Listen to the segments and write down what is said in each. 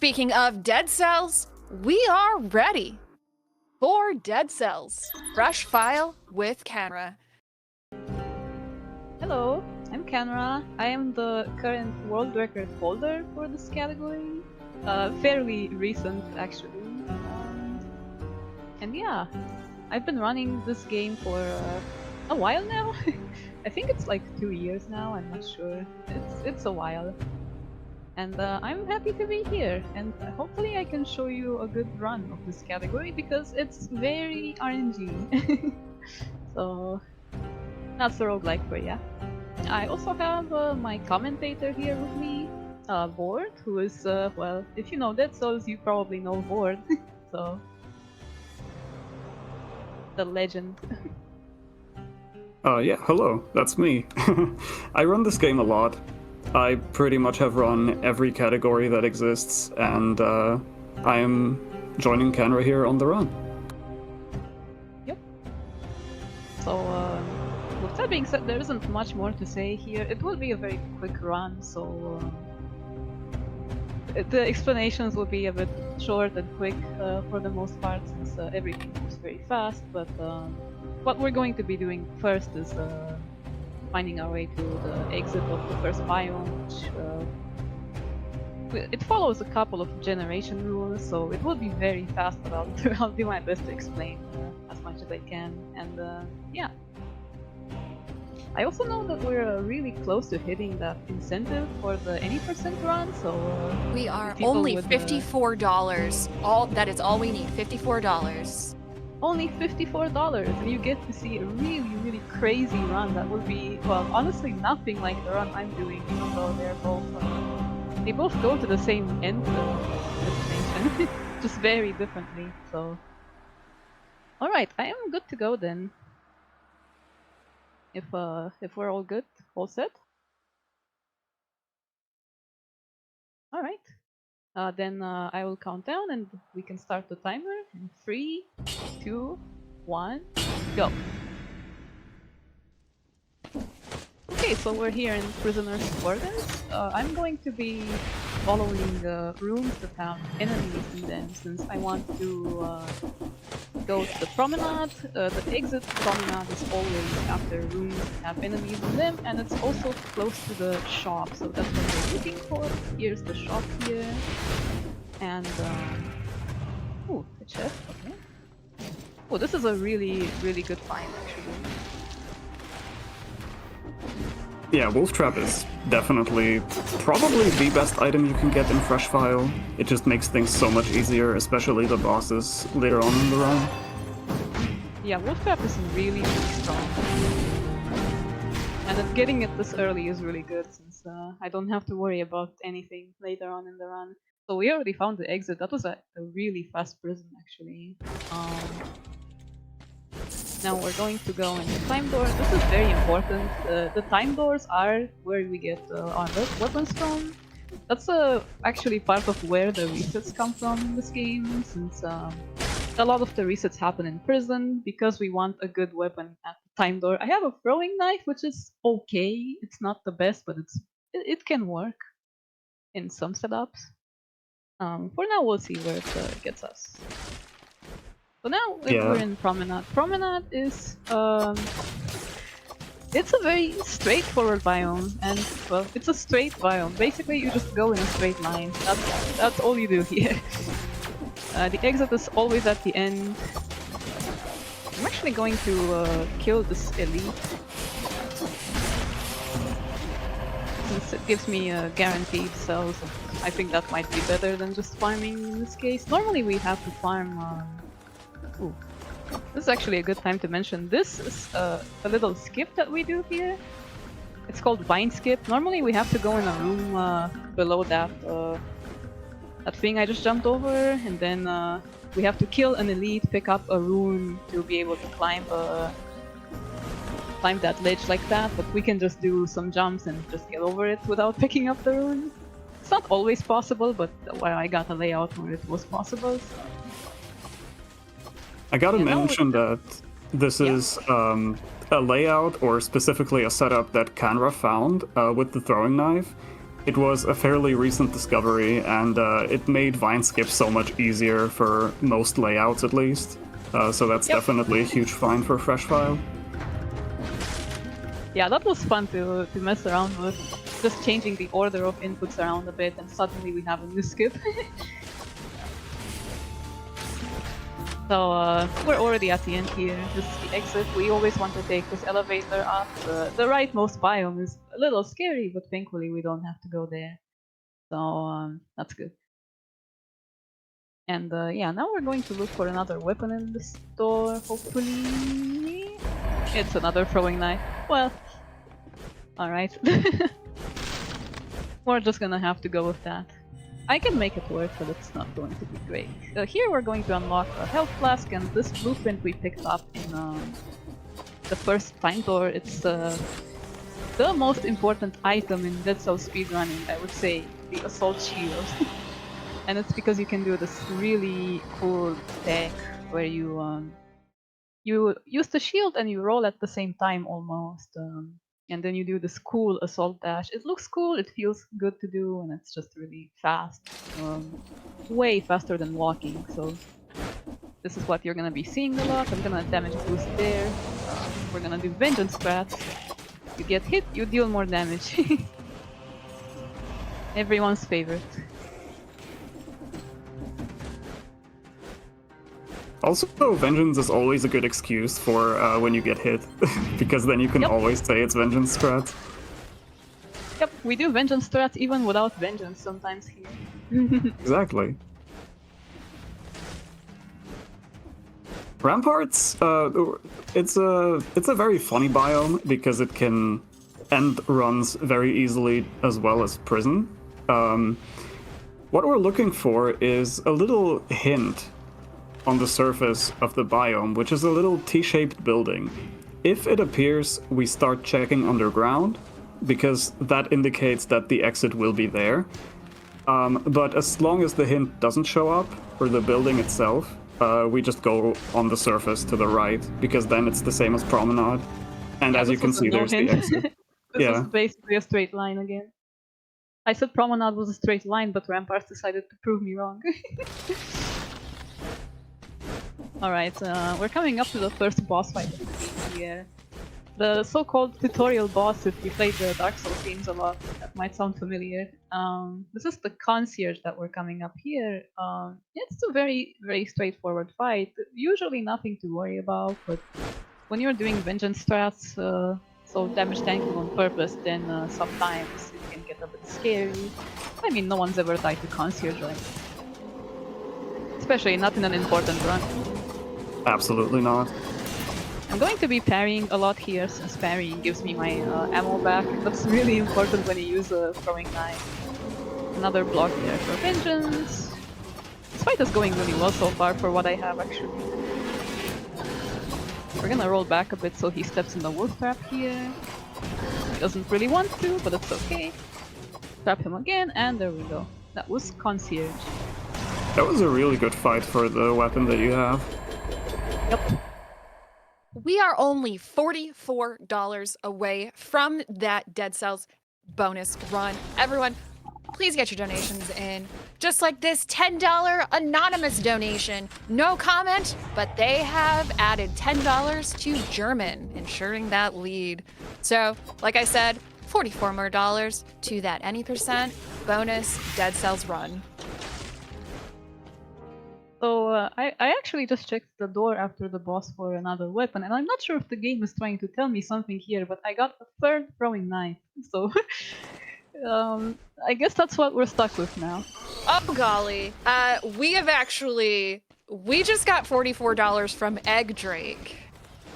Speaking of dead cells, we are ready for Dead Cells. Fresh file with Kanra. Hello, I'm Kanra. I am the current world record holder for this category. Fairly recent, actually. And yeah, I've been running this game for a while now. I think it's like 2 years now, I'm not sure. It's a while. And I'm happy to be here, and hopefully I can show you a good run of this category because it's very RNG. So, that's the roguelike for ya. I also have my commentator here with me, Vord, who is, well, if you know Dead Souls, you probably know Vord. So, the legend. Yeah, hello, that's me. I run this game a lot. I pretty much have run every category that exists, and I am joining Kanra here on the run. Yep. So, with that being said, there isn't much more to say here. It will be a very quick run, so the explanations will be a bit short and quick for the most part, since everything moves very fast. But what we're going to be doing first is finding our way to the exit of the first biome, which it follows a couple of generation rules, so it will be very fast, but I'll do my best to explain as much as I can. And yeah. I also know that we're really close to hitting that incentive for the any percent run, so we are only $54. That is all we need, $54. Only $54, and you get to see a really crazy run that will be, well, honestly nothing like the run I'm doing, even though they both go to the same end destination, just very differently. So, all right, I am good to go then. If we're all good, all set. All right. Then I will count down and we can start the timer in 3, 2, 1, go. Okay, so we're here in Prisoner's Quarters. I'm going to be following rooms that have enemies in them, since I want to go to the promenade. The exit promenade is always after rooms that have enemies in them, and it's also close to the shop, so that's what we're looking for. Here's the shop here. And, ooh, a chest, okay. Oh, this is a really good find, actually. Yeah, Wolf Trap is definitely probably the best item you can get in Fresh File. It just makes things so much easier, especially the bosses later on in the run. Yeah, Wolf Trap is really strong. And then getting it this early is really good, since I don't have to worry about anything later on in the run. So we already found the exit. That was a really fast prison, actually. Now we're going to go in the time door. This is very important. The time doors are where we get our weapons from. That's actually part of where the resets come from in this game, since a lot of the resets happen in prison, because we want a good weapon at the time door. I have a throwing knife, which is okay. It's not the best, but it can work in some setups. For now, we'll see where it gets us. So now we're in Promenade. Promenade is it's a very straightforward biome, and well, it's a straight biome. Basically, you just go in a straight line. That's all you do here. The exit is always at the end. I'm actually going to kill this elite, since it gives me a guaranteed cells. I think that might be better than just farming in this case. Normally we have to farm. Ooh. This is actually a good time to mention. This is a little skip that we do here. It's called Vine Skip. Normally we have to go in a room below that that thing I just jumped over, and then we have to kill an elite, pick up a rune to be able to climb that ledge like that. But we can just do some jumps and just get over it without picking up the rune. It's not always possible, but well, I got a layout where it was possible. So. I gotta mention that this is a layout, or specifically a setup that Kanra found with the throwing knife. it was a fairly recent discovery, and it made vine skip so much easier for most layouts, at least. So that's definitely a huge find for Fresh File. Yeah, that was fun to mess around with. Just changing the order of inputs around a bit, and suddenly we have a new skip. So we're already at the end here. This is the exit. We always want to take this elevator up. The rightmost biome is a little scary, but thankfully we don't have to go there. So that's good. And yeah, now we're going to look for another weapon in the store, hopefully. It's another throwing knife. Well, alright. We're just gonna have to go with that. I can make it work, but it's not going to be great. Here we're going to unlock a health flask, and this blueprint we picked up in the first time door. It's the most important item in Dead Cells speedrunning, I would say, the assault shield. And it's because you can do this really cool tech where you use the shield and you roll at the same time almost. And then you do this cool assault dash. It looks cool, it feels good to do, and it's just really fast. Way faster than walking, so this is what you're gonna be seeing a lot. I'm gonna damage boost there. We're gonna do vengeance strats. You get hit, you deal more damage. Everyone's favorite. Also, vengeance is always a good excuse for when you get hit, because then you can always say it's vengeance strats. Yep, we do vengeance strats even without vengeance sometimes here. Exactly. Ramparts, it's a very funny biome because it can end runs very easily as well as prison. What we're looking for is a little hint on the surface of the biome, which is a little T-shaped building. If it appears, we start checking underground, because that indicates that the exit will be there. But as long as the hint doesn't show up, or the building itself, we just go on the surface to the right, because then it's the same as Promenade. And as you can see, there's the exit. This is basically a straight line again. I said Promenade was a straight line, but Ramparts decided to prove me wrong. Alright, we're coming up to the first boss fight of the game here. The so-called tutorial boss, if you played the Dark Souls games a lot, that might sound familiar. This is the concierge that we're coming up here. It's a very, very straightforward fight. Usually nothing to worry about, but when you're doing vengeance strats, so damage tanking on purpose, then sometimes it can get a bit scary. I mean, no one's ever died to concierge, right? Especially not in an important run. Absolutely not. I'm going to be parrying a lot here, since parrying gives me my ammo back. That's really important when you use a throwing knife. Another block there for vengeance. This fight is going really well so far for what I have, actually. We're gonna roll back a bit so he steps in the wolf trap here. He doesn't really want to, but it's okay. Trap him again, and there we go. That was concierge. That was a really good fight for the weapon that you have. Yep. We are only $44 away from that Dead Cells bonus run. Everyone, please get your donations in. Just like this $10 anonymous donation. No comment, but they have added $10 to German, ensuring that lead. So, like I said, $44 more to that any percent bonus Dead Cells run. So I actually just checked the door after the boss for another weapon, and I'm not sure if the game is trying to tell me something here, but I got a third throwing knife, so I guess that's what we're stuck with now. Oh golly, we just got $44 from Egg Drake,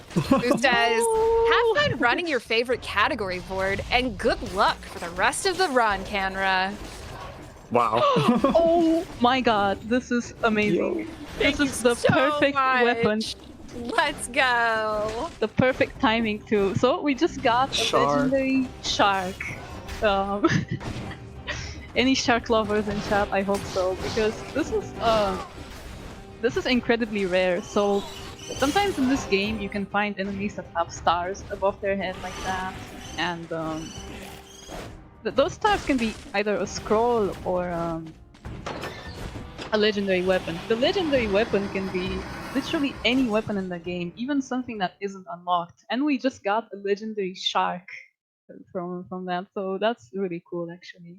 who says, have fun running your favorite category board, and good luck for the rest of the run, Kanra. Wow. Oh my god, this is amazing. This is the perfect weapon. Let's go. The perfect timing too. So we just got a legendary shark. Any shark lovers in chat? I hope so, because this is incredibly rare. So sometimes in this game you can find enemies that have stars above their head like that, and those stars can be either a scroll or a legendary weapon. The legendary weapon can be literally any weapon in the game, even something that isn't unlocked. And we just got a legendary shark from that, so that's really cool actually.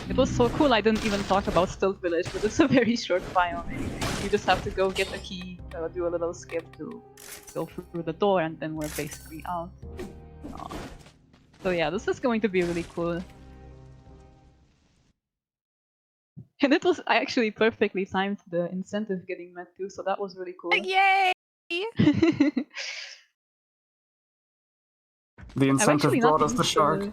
It was so cool I didn't even talk about Stealth Village, but it's a very short biome anyway. You just have to go get a key, do a little skip to go through the door, and then we're basically out. So yeah, this is going to be really cool. And it was actually perfectly timed, the incentive getting met too, so that was really cool. Yay! The incentive brought us the shark.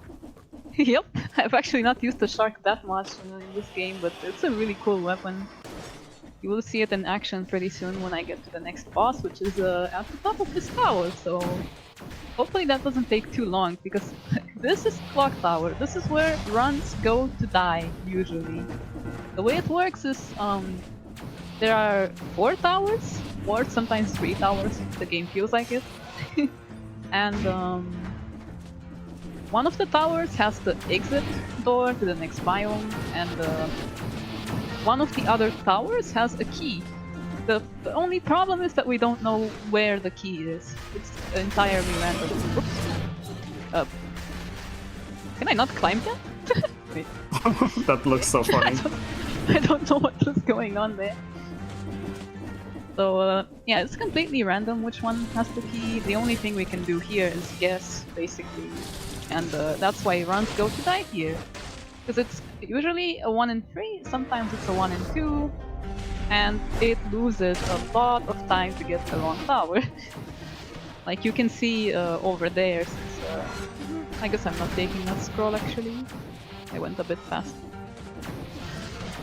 Yep, I've actually not used the shark that much in this game, but it's a really cool weapon. You will see it in action pretty soon when I get to the next boss, which is at the top of this tower, so hopefully that doesn't take too long, because this is Clock Tower. This is where runs go to die, usually. The way it works is, there are 4 towers, or sometimes 3 towers, if the game feels like it. And one of the towers has the exit door to the next biome, and one of the other towers has a key. The only problem is that we don't know where the key is. It's entirely random. Oops. Can I not climb that? Wait. That looks so funny. I don't know what was going on there. So yeah, it's completely random which one has the key. The only thing we can do here is guess, basically. And that's why runs go to die here. Because it's usually a 1 in 3, sometimes it's a 1 in 2, and it loses a lot of time to get the wrong tower. Like you can see over there, since, I guess I'm not taking that scroll actually. I went a bit fast.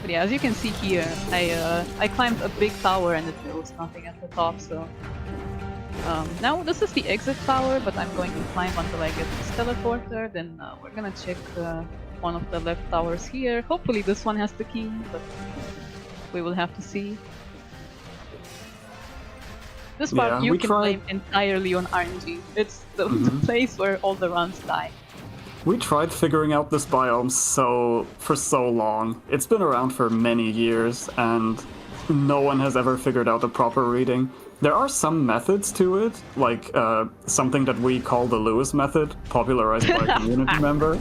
But yeah, as you can see here, I climbed a big tower and there was nothing at the top, so... now this is the exit tower, but I'm going to climb until I get this teleporter, then we're gonna check one of the left towers here. Hopefully this one has the key, but we will have to see. This part you can blame entirely on RNG. It's the place where all the runs die. We tried figuring out this biome for so long. It's been around for many years, and no one has ever figured out the proper reading. There are some methods to it, like something that we call the Lewis method, popularized by a community member.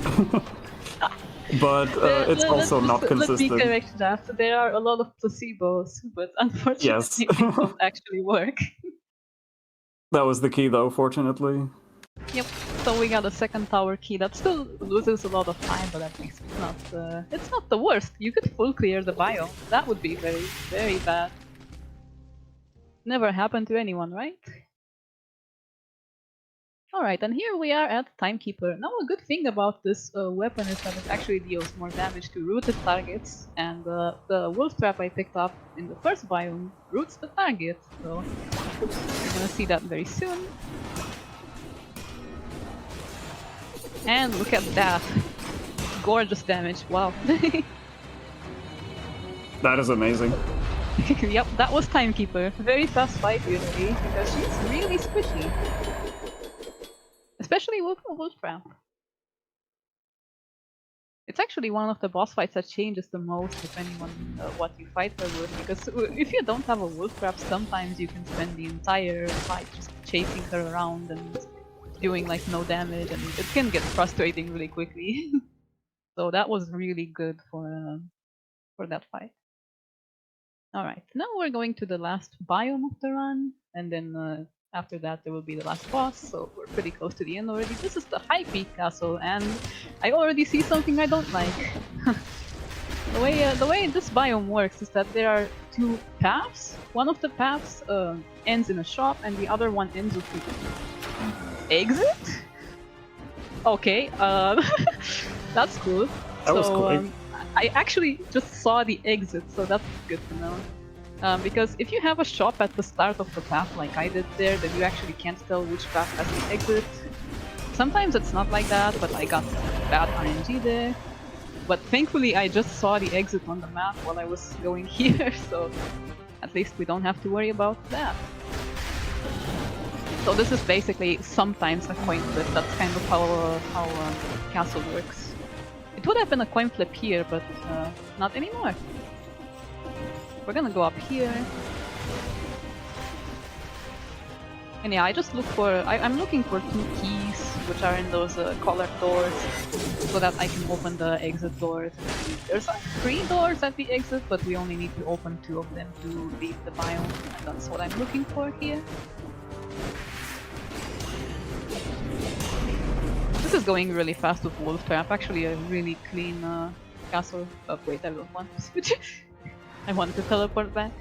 But it's also not consistent. Let me correct that. There are a lot of placebos, but unfortunately it won't actually work. That was the key though, fortunately. Yep, so we got a second tower key. That still loses a lot of time, but at least it's not the worst. You could full clear the biome. That would be very, very bad. Never happened to anyone, right? Alright, and here we are at Timekeeper. Now a good thing about this weapon is that it actually deals more damage to rooted targets, and the wolf trap I picked up in the first biome roots the target, so we're gonna see that very soon. And look at that! Gorgeous damage, wow. That is amazing. Yep, that was Timekeeper. Very fast fight usually, because she's really squishy. Especially with Wolfram. It's actually one of the boss fights that changes the most depending on what you fight her with, because if you don't have a wolf trap, sometimes you can spend the entire fight just chasing her around and doing like no damage, and it can get frustrating really quickly. So that was really good for that fight. Alright, now we're going to the last biome of the run, and then after that there will be the last boss, so we're pretty close to the end already. This is the High Peak Castle, and I already see something I don't like. The way this biome works is that there are 2 paths. One of the paths ends in a shop, and the other one ends with the exit? Okay, that's cool. That was quick. I actually just saw the exit, so that's good to know. Because if you have a shop at the start of the path like I did there, then you actually can't tell which path has the exit. Sometimes it's not like that, but I got bad RNG there. But thankfully I just saw the exit on the map while I was going here, so at least we don't have to worry about that. So this is basically sometimes a coin flip. That's kind of how castle works. It would have been a coin flip here, but not anymore. We're gonna go up here. And yeah, I just look for... I'm looking for 2 keys, which are in those colored doors, so that I can open the exit doors. There's 3 doors at the exit, but we only need to open 2 of them to leave the biome, and that's what I'm looking for here. This is going really fast with Wolf Trap, actually a really clean castle. Oh wait, I don't want to switch. I want to teleport back.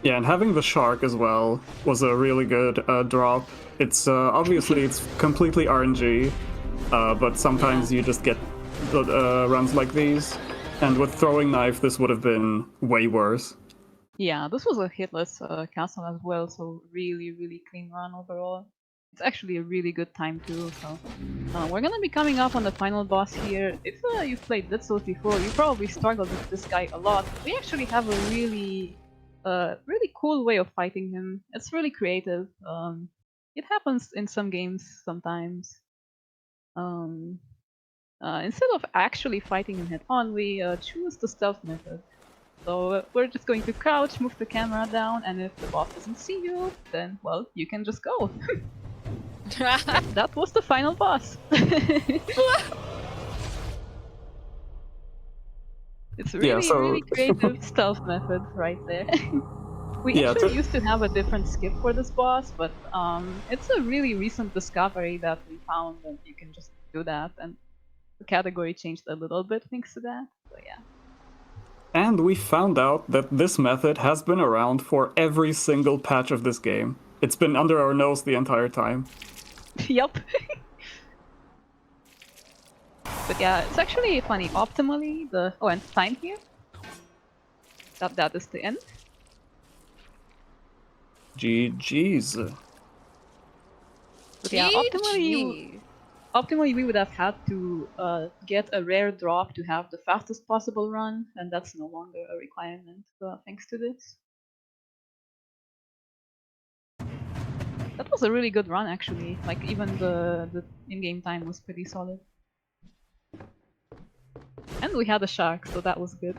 Yeah, and having the shark as well was a really good drop. It's obviously it's completely RNG, but sometimes you just get runs like these. And with throwing knife, this would have been way worse. Yeah, this was a hitless castle as well, so really clean run overall. It's actually a really good time too, so... we're gonna be coming up on the final boss here. If you've played Dead Cells before, you probably struggled with this guy a lot. We actually have a really cool way of fighting him. It's really creative. It happens in some games sometimes. Instead of actually fighting him head-on, we choose the stealth method. So we're just going to crouch, move the camera down, and if the boss doesn't see you, then, well, you can just go. That was the final boss. It's really creative stealth method right there. We actually used to have a different skip for this boss, but it's a really recent discovery that we found that you can just do that, and the category changed a little bit thanks to that, so yeah. And we found out that this method has been around for every single patch of this game. It's been under our nose the entire time. Yup. But yeah, it's actually funny. Optimally, the... Oh, and time here? That is the end. GG's. But yeah, optimally we would have had to get a rare drop to have the fastest possible run, and that's no longer a requirement thanks to this. That was a really good run actually, like even the in-game time was pretty solid. And we had a shark, so that was good.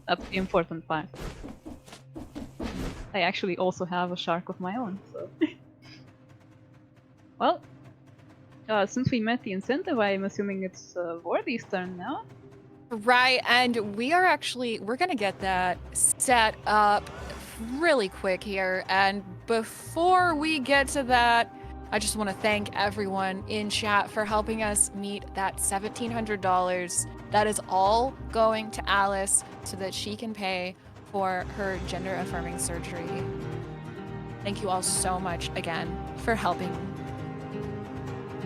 That's the important part. I actually also have a shark of my own, so... Well, since we met the incentive, I'm assuming it's Vordy's turn now. Right, and we're gonna get that set up really quick here. And before we get to that, I just want to thank everyone in chat for helping us meet that $1,700. That is all going to Alice so that she can pay for her gender-affirming surgery. Thank you all so much again for helping.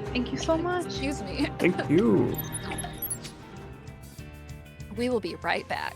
Thank you so much. Excuse me. Thank you. We will be right back.